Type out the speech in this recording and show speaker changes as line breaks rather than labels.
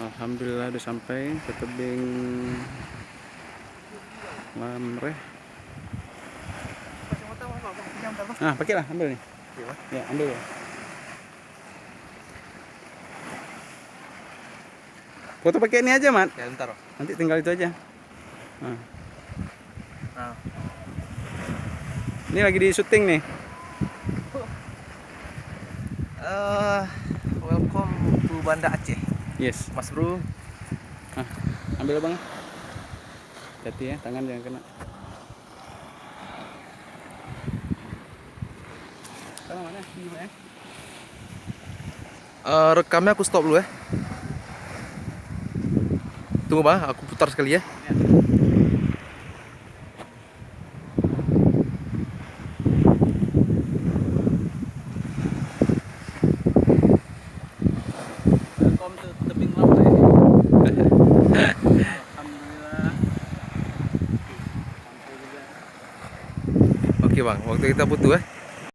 Alhamdulillah udah sampai ke tebing Lamreh. Nah, pakailah, ambil nih. Ya, ambil ya. Foto pakai ini aja, Mat.
Ya, bentar.
Nanti tinggal itu aja. Nah. Ini lagi di syuting nih.
Welcome to Banda Aceh.
Yes.
Mas Bro.
Nah, ambil Bang. Hati ya, tangan jangan kena. Sekarang mana? Gimana?
Rekamnya aku stop dulu ya. Tunggu Bang, aku putar sekali ya.
Welcome to tebing Lamreh. Alhamdulillah. Sampai juga.
Oke Bang, waktu kita butuh ya.